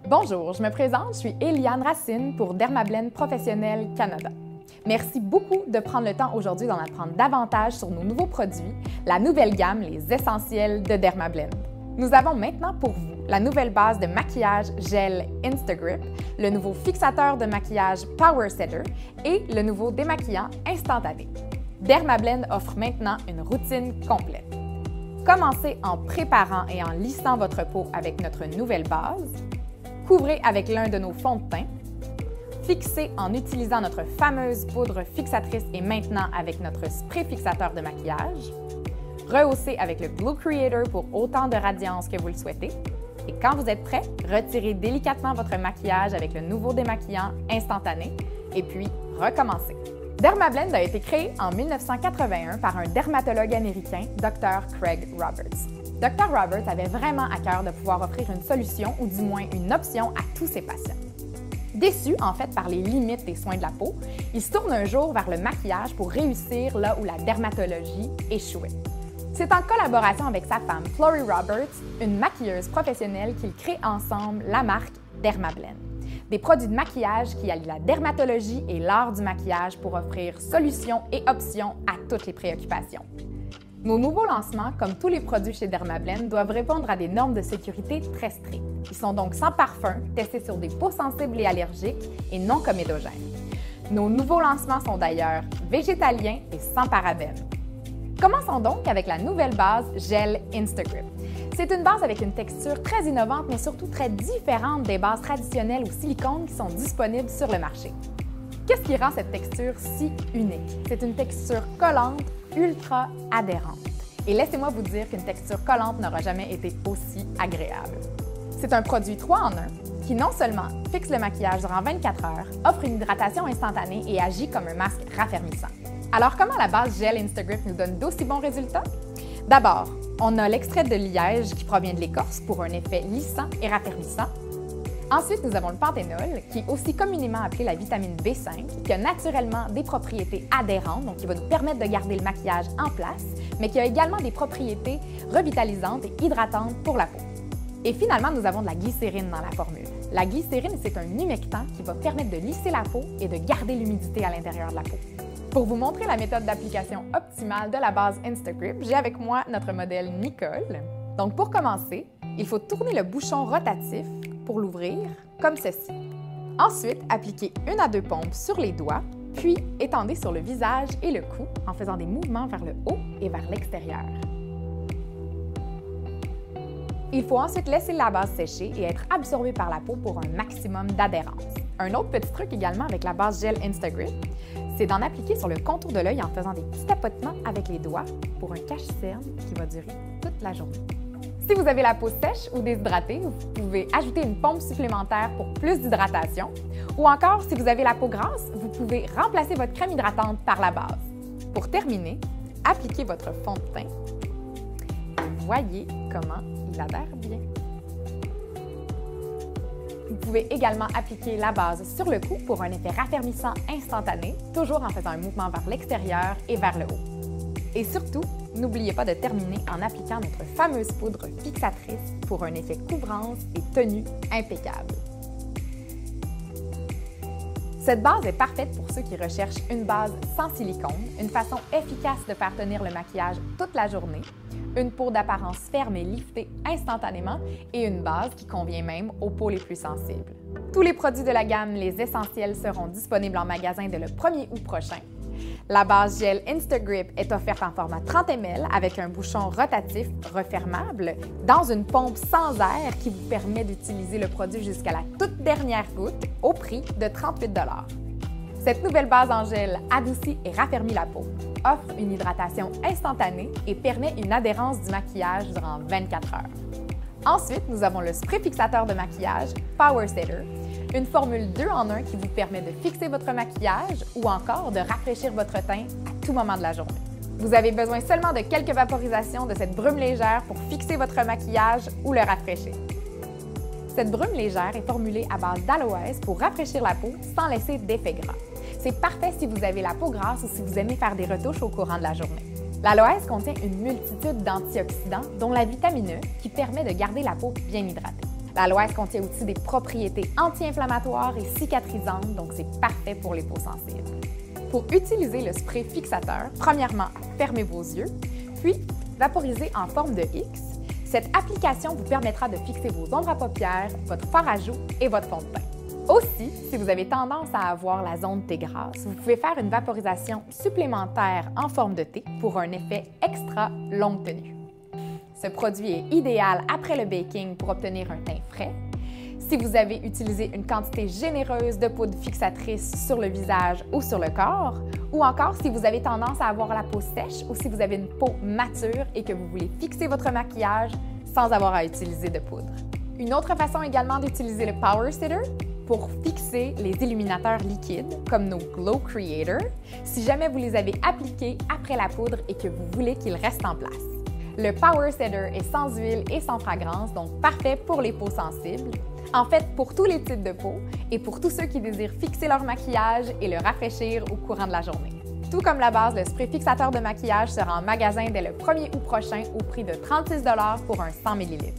Bonjour, je me présente, je suis Eliane Racine pour Dermablend Professionnel Canada. Merci beaucoup de prendre le temps aujourd'hui d'en apprendre davantage sur nos nouveaux produits, la nouvelle gamme Les Essentiels de Dermablend. Nous avons maintenant pour vous la nouvelle base de maquillage gel Instagrip, le nouveau fixateur de maquillage Power Setter et le nouveau démaquillant instantané. Dermablend offre maintenant une routine complète. Commencez en préparant et en lissant votre peau avec notre nouvelle base. Couvrez avec l'un de nos fonds de teint. Fixez en utilisant notre fameuse poudre fixatrice et maintenant avec notre spray fixateur de maquillage. Rehaussez avec le Glow Creator pour autant de radiance que vous le souhaitez. Et quand vous êtes prêt, retirez délicatement votre maquillage avec le nouveau démaquillant instantané et puis recommencez. Dermablend a été créé en 1981 par un dermatologue américain, Dr. Craig Roberts. Dr. Roberts avait vraiment à cœur de pouvoir offrir une solution ou du moins une option à tous ses patients. Déçu en fait par les limites des soins de la peau, il se tourne un jour vers le maquillage pour réussir là où la dermatologie échouait. C'est en collaboration avec sa femme, Flory Roberts, une maquilleuse professionnelle, qu'ils créent ensemble la marque Dermablend. Des produits de maquillage qui allient la dermatologie et l'art du maquillage pour offrir solutions et options à toutes les préoccupations. Nos nouveaux lancements, comme tous les produits chez Dermablend, doivent répondre à des normes de sécurité très strictes. Ils sont donc sans parfum, testés sur des peaux sensibles et allergiques et non comédogènes. Nos nouveaux lancements sont d'ailleurs végétaliens et sans parabènes. Commençons donc avec la nouvelle base Gel Instagrip. C'est une base avec une texture très innovante, mais surtout très différente des bases traditionnelles ou silicone qui sont disponibles sur le marché. Qu'est-ce qui rend cette texture si unique? C'est une texture collante, ultra adhérente. Et laissez-moi vous dire qu'une texture collante n'aura jamais été aussi agréable. C'est un produit 3 en 1 qui non seulement fixe le maquillage durant 24 heures, offre une hydratation instantanée et agit comme un masque raffermissant. Alors comment la base Gel Instagrip nous donne d'aussi bons résultats? D'abord, on a l'extrait de liège qui provient de l'écorce pour un effet lissant et raffermissant. Ensuite, nous avons le panthénol, qui est aussi communément appelé la vitamine B5, qui a naturellement des propriétés adhérentes, donc qui va nous permettre de garder le maquillage en place, mais qui a également des propriétés revitalisantes et hydratantes pour la peau. Et finalement, nous avons de la glycérine dans la formule. La glycérine, c'est un humectant qui va permettre de lisser la peau et de garder l'humidité à l'intérieur de la peau. Pour vous montrer la méthode d'application optimale de la base Instagrip, j'ai avec moi notre modèle Nicole. Donc pour commencer, il faut tourner le bouchon rotatif pour l'ouvrir, comme ceci. Ensuite, appliquez 1 à 2 pompes sur les doigts, puis étendez sur le visage et le cou en faisant des mouvements vers le haut et vers l'extérieur. Il faut ensuite laisser la base sécher et être absorbée par la peau pour un maximum d'adhérence. Un autre petit truc également avec la base Gel Instagrip, c'est d'en appliquer sur le contour de l'œil en faisant des petits tapotements avec les doigts pour un cache-cerne qui va durer toute la journée. Si vous avez la peau sèche ou déshydratée, vous pouvez ajouter une pompe supplémentaire pour plus d'hydratation. Ou encore, si vous avez la peau grasse, vous pouvez remplacer votre crème hydratante par la base. Pour terminer, appliquez votre fond de teint. Et voyez comment il adhère bien. Vous pouvez également appliquer la base sur le cou pour un effet raffermissant instantané, toujours en faisant un mouvement vers l'extérieur et vers le haut. Et surtout, n'oubliez pas de terminer en appliquant notre fameuse poudre fixatrice pour un effet couvrance et tenue impeccable. Cette base est parfaite pour ceux qui recherchent une base sans silicone, une façon efficace de faire tenir le maquillage toute la journée, une peau d'apparence ferme et liftée instantanément et une base qui convient même aux peaux les plus sensibles. Tous les produits de la gamme Les Essentiels seront disponibles en magasin dès le 1er août prochain. La base Gel Instagrip est offerte en format 30 ml avec un bouchon rotatif refermable dans une pompe sans air qui vous permet d'utiliser le produit jusqu'à la toute dernière goutte au prix de 38 $. Cette nouvelle base en gel adoucit et raffermit la peau, offre une hydratation instantanée et permet une adhérence du maquillage durant 24 heures. Ensuite, nous avons le spray fixateur de maquillage Power Setter, une formule 2 en 1 qui vous permet de fixer votre maquillage ou encore de rafraîchir votre teint à tout moment de la journée. Vous avez besoin seulement de quelques vaporisations de cette brume légère pour fixer votre maquillage ou le rafraîchir. Cette brume légère est formulée à base d'aloès pour rafraîchir la peau sans laisser d'effet gras. C'est parfait si vous avez la peau grasse ou si vous aimez faire des retouches au courant de la journée. L'aloès contient une multitude d'antioxydants, dont la vitamine E, qui permet de garder la peau bien hydratée. L'aloès contient aussi des propriétés anti-inflammatoires et cicatrisantes, donc c'est parfait pour les peaux sensibles. Pour utiliser le spray fixateur, premièrement, fermez vos yeux, puis vaporisez en forme de X. Cette application vous permettra de fixer vos ombres à paupières, votre fard à joues et votre fond de teint. Aussi, si vous avez tendance à avoir la zone T grasse, vous pouvez faire une vaporisation supplémentaire en forme de thé pour un effet extra longue tenue. Ce produit est idéal après le baking pour obtenir un teint frais. Si vous avez utilisé une quantité généreuse de poudre fixatrice sur le visage ou sur le corps, ou encore si vous avez tendance à avoir la peau sèche ou si vous avez une peau mature et que vous voulez fixer votre maquillage sans avoir à utiliser de poudre. Une autre façon également d'utiliser le Power Sitter pour fixer les illuminateurs liquides, comme nos Glow Creator, si jamais vous les avez appliqués après la poudre et que vous voulez qu'ils restent en place. Le Power Setter est sans huile et sans fragrance, donc parfait pour les peaux sensibles. En fait, pour tous les types de peau et pour tous ceux qui désirent fixer leur maquillage et le rafraîchir au courant de la journée. Tout comme la base, le spray fixateur de maquillage sera en magasin dès le 1er août prochain au prix de 36 $ pour un 100 ml.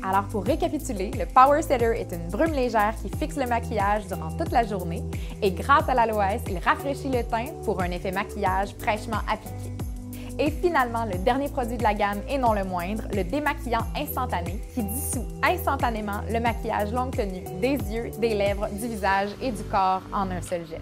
Alors pour récapituler, le Power Setter est une brume légère qui fixe le maquillage durant toute la journée et grâce à l'aloès, il rafraîchit le teint pour un effet maquillage fraîchement appliqué. Et finalement, le dernier produit de la gamme et non le moindre, le démaquillant instantané qui dissout instantanément le maquillage longue tenue des yeux, des lèvres, du visage et du corps en un seul geste.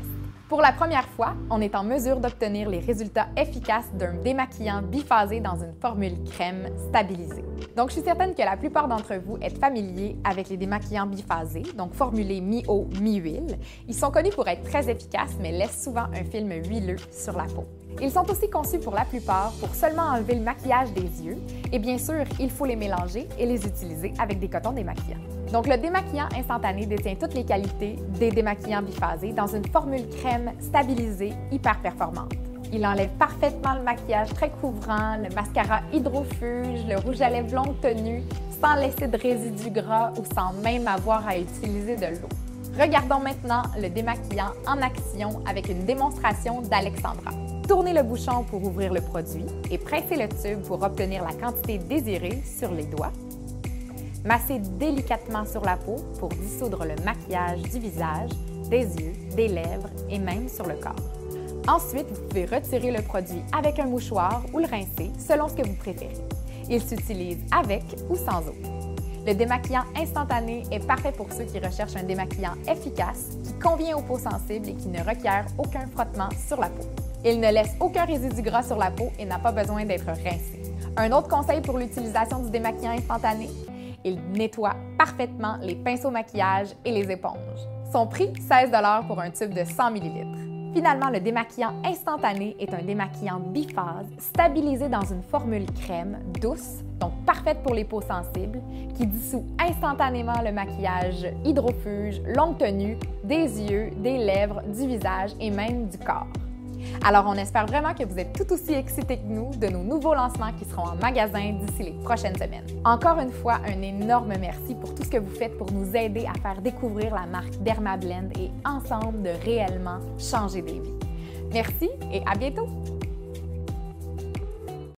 Pour la première fois, on est en mesure d'obtenir les résultats efficaces d'un démaquillant biphasé dans une formule crème stabilisée. Donc, je suis certaine que la plupart d'entre vous êtes familiers avec les démaquillants biphasés, donc formulés mi-eau, mi-huile. Ils sont connus pour être très efficaces, mais laissent souvent un film huileux sur la peau. Ils sont aussi conçus pour la plupart pour seulement enlever le maquillage des yeux et bien sûr, il faut les mélanger et les utiliser avec des cotons démaquillants. Donc, le démaquillant instantané détient toutes les qualités des démaquillants biphasés dans une formule crème stabilisée hyper performante. Il enlève parfaitement le maquillage très couvrant, le mascara hydrofuge, le rouge à lèvres longue tenue, sans laisser de résidus gras ou sans même avoir à utiliser de l'eau. Regardons maintenant le démaquillant en action avec une démonstration d'Alexandra. Tournez le bouchon pour ouvrir le produit et pressez le tube pour obtenir la quantité désirée sur les doigts. Massez délicatement sur la peau pour dissoudre le maquillage du visage, des yeux, des lèvres et même sur le corps. Ensuite, vous pouvez retirer le produit avec un mouchoir ou le rincer selon ce que vous préférez. Il s'utilise avec ou sans eau. Le démaquillant instantané est parfait pour ceux qui recherchent un démaquillant efficace, qui convient aux peaux sensibles et qui ne requiert aucun frottement sur la peau. Il ne laisse aucun résidu gras sur la peau et n'a pas besoin d'être rincé. Un autre conseil pour l'utilisation du démaquillant instantané, il nettoie parfaitement les pinceaux maquillage et les éponges. Son prix, 16 $ pour un tube de 100 ml. Finalement, le démaquillant instantané est un démaquillant biphase stabilisé dans une formule crème douce, donc parfaite pour les peaux sensibles, qui dissout instantanément le maquillage hydrofuge, longue tenue, des yeux, des lèvres, du visage et même du corps. Alors, on espère vraiment que vous êtes tout aussi excités que nous de nos nouveaux lancements qui seront en magasin d'ici les prochaines semaines. Encore une fois, un énorme merci pour tout ce que vous faites pour nous aider à faire découvrir la marque Dermablend et ensemble de réellement changer des vies. Merci et à bientôt!